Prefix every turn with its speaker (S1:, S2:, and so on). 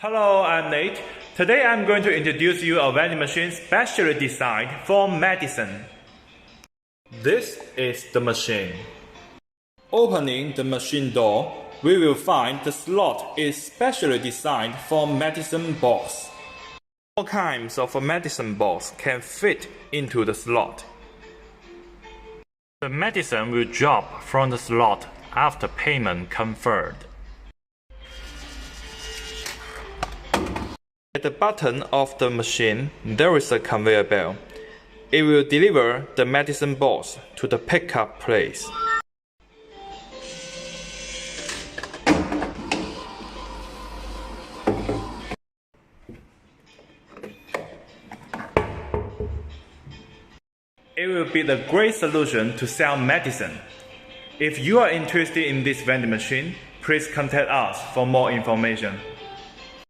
S1: Hello, I'm Nate. Today I'm going to introduce you a vending machine specially designed for medicine. This is the machine. Opening the machine door, we will find the slot is specially designed for medicine balls. All kinds of medicine balls can fit into the slot. The medicine will drop from the slot after payment confirmed. At the bottom of the machine, there is a conveyor belt. It will deliver the medicine balls to the pickup place. It will be the great solution to sell medicine. If you are interested in this vending machine, please contact us for more information.